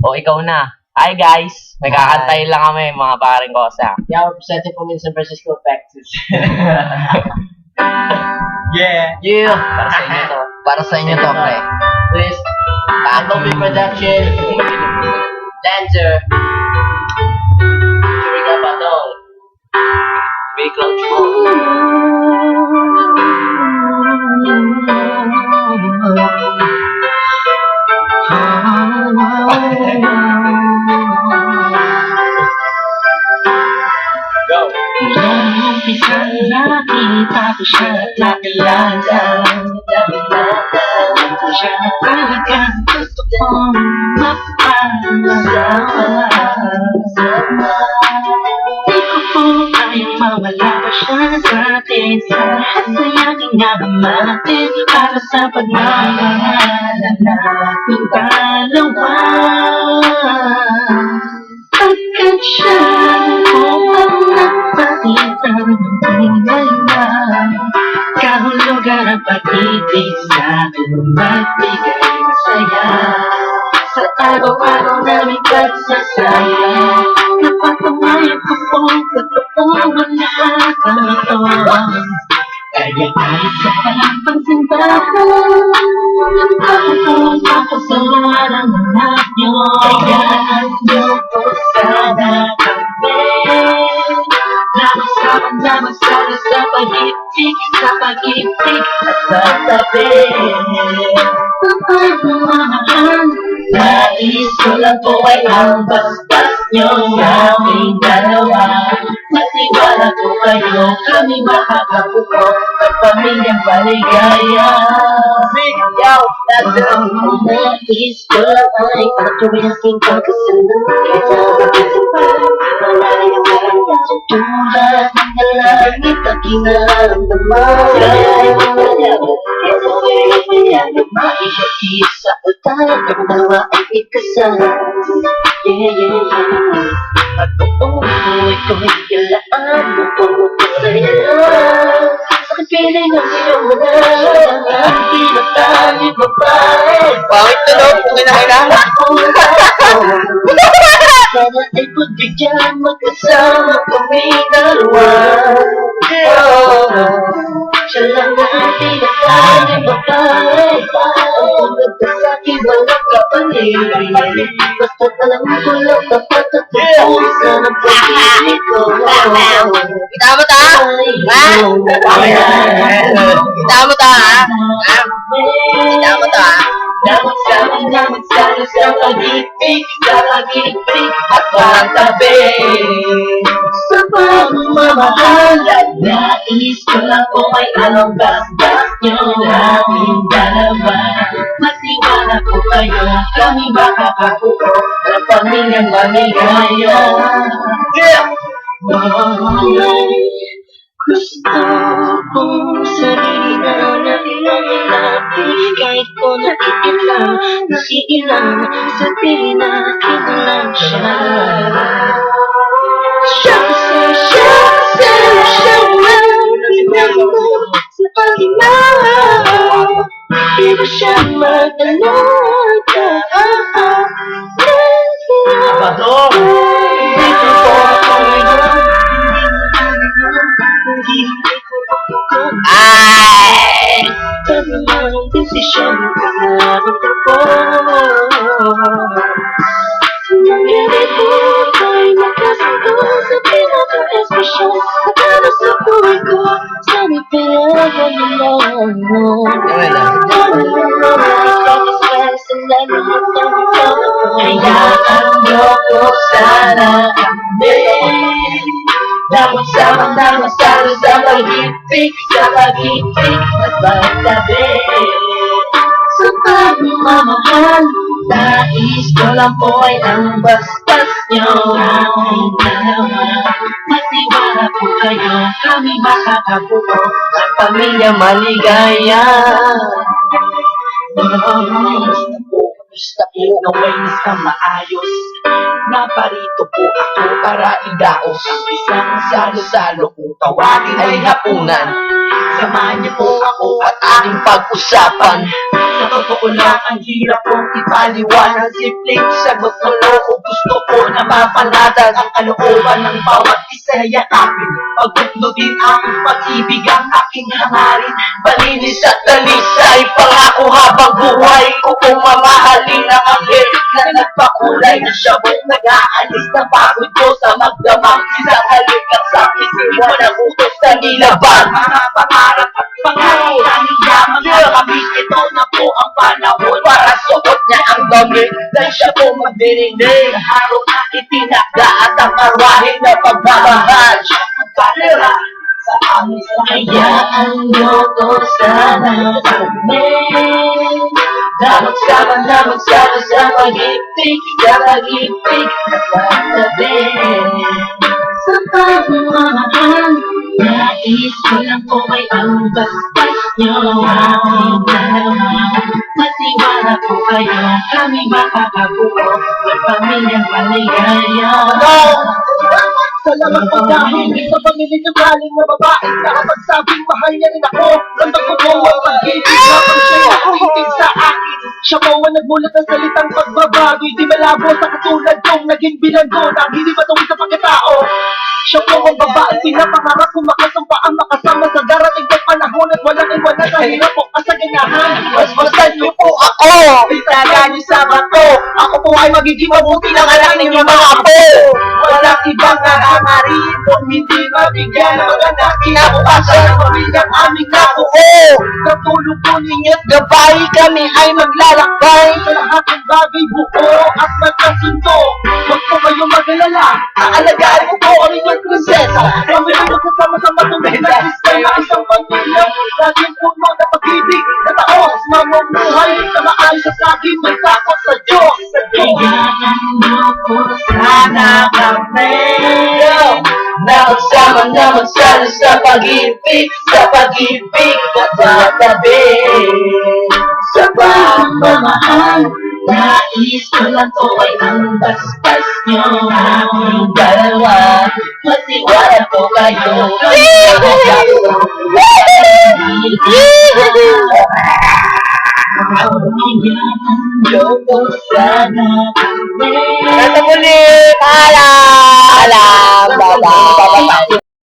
O, ikaw na. Hi guys! May kakantayin lang kami, mga paring kosa. Yeah, representing from San Francisco, Texas. Yeah. Yeah! Para sa inyo to. Para sa inyo to, pre. Please, Bumblebee Production, Dancer, Churiga Batong, Big Cloud Go. Umpisa nakita ko siya at nakilala. Ko siya na talagang gusto kong mapalasawa. Di ko po kayang mawala pa siya sa atin. Sa lahat na yaking nabamatin para sa pagmamahala nating dalawa. Pagkat siya kung ang napakita ng tingay na kahulugan ang pag-ibig sa akin magbigay ng saya. Sa araw-araw namin pagsasaya napatunayan ko pong totoo ang lahat ng ito. Kaya kahit sa pagsimbahan ang papasalaran ng anak niyo. Kayaan niyo po sana kami na magsama-sama sa pag-ibig at sa tabi. Pagmamahal, nais ko lang po ay ang basbas niyo sa aming dalawa. Matiwala po kayo, kami makakabuo at pamilyang paligaya. Big Yo, Dancer. Nais ko lang ay ang tuwing aking pagkasunod. Kaysa magkasipag, marami ang maganda sa tulad ng langit at kinamdaman. Kaya magalaman, kaysa may maihatid sa utak ang tawa ay ikasama. At uuwi ko'y kailaan mo po masaya lang. Sa kapiling ang iyong manang ang pinatali babae. Pangit na no? Kinakailangan. Sana ay pagbigyan magkasama kami dalawa. Siya lang ang pinatali babae. Ang ganda sa'kin walang kapalit. Basta't alam ko lang tapat at pusa ng pag-ibig ko. Kita mo ta? Ha? Kita mo ta, ha? Ha? Kita mo ta, ha? Dapat sana sa pag-ibig at pagtabi. Sa pagmamahal, nais ko lang po ay anong basbas niyo namin dalawa. Matiwala po kayo, kami makakabuo ng pamilyang maligaya. Gusto kong sarili na natin kahit po nakikilang, sabihin na kinulang siya. Siya sa pag-imaw, di ba siya mag-alaga? Abadong. Dito po ako ngayon. Ay! Sabi mo ang desisyon ko na ko. Nangyari po ko'y nakasando sa pinaka-espresyon at para sa buhay ko, sana pinagalan mo. Hayaan niyo po sana kami dapat sama-sama sana sa pag-ibig at pagtabi. Sa pagmamahal, nais ko lang po ay ang bastas niyo aming dalawa. Matiwala po kayo, kami makakabuo ang pamilyang maligaya. Gusto po naway na maayos. Naparito po ako para idaos ang isang salo-salo kung tawagin ay hapunan. Samahan niyo po ako at ating pag-usapan. Sa totoo lang, ang hirap kong ipaliwanag. Simpleng sagot ko o gusto ko na mapanatag ang kalooban ng bawat isa na yakapin. Pagkutlutin ang pag-ibig ang aking hangarin. Malinis at dalisay, pangako habang buhay ko kung mamahalin ang anghel na nagpakulay na siya buong nag-aalis na pagod ko sa magdamang isang halik ang sakit, hindi mo nagutos sa nilaban. Mga pangarap at pangarap tanging yaman na kami, ito na po ang panahon para suot niya ang damit dahil siya po magdirinig. Araw na itinakda at ang arwahin na pagmamahal siya magkalera sa aming Hayaan niyo ko sana kami na magsama sa pag-ibig, sa pag-ibig na pagtabi. Sa pagmamahal, nais ko lang po ay ang bastas niyo aking dalawa. Matiwala po kayo, kami makakabuo ng pamilyang maligaya. Salamat po dahil sa pamilya niyo galing na babae na magsabing mahal niya rin ako. Ramdam ko po ang pag-ibig habang siya'y nakikinig sa akin. Siya po ang nagmulat ng salitang pagbabago, hindi malabo sa katulad kong naging bilanggo na hindi matuwid sa pagkatao. Siya po ang babaeng pinapangarap kong makasumpa ang makasama sa darating ng panahon at walang iwanan sa hirap o kasaganahan. Basbasan niyo po ako, itaga niyo sa bato. Ako po ay magiging mabuti ng anak ninyo mga apo. Walang ibang nangangarin kung hindi mabigyan ng magandang kinabukasan ng pamilyang aming nabuo. Sa tulong po ninyo't gabay kami ay maglalakbay sa lahat ng bagay buo at magkasundo. Huwag po kayong mag-alala, aalagaan ko po ang inyong prinsesa. Kami ay magkasama-sama tunay na sistema, isang pamilya laging puno na pag-ibig na taos mamumuhay sa maayos at laging may takot sa Diyos. Hayaan niyo ko sana kami Na magsama sa pag-ibig, at tatabi. sa pagmamahal. Nais ko lang po ay ang bastas niyo aking dalawa. Matiwala po kayo, kami makakabuo ng pamilyang niyo po sana kami. Nasa muli! Paalam! Paalam! Bye-bye!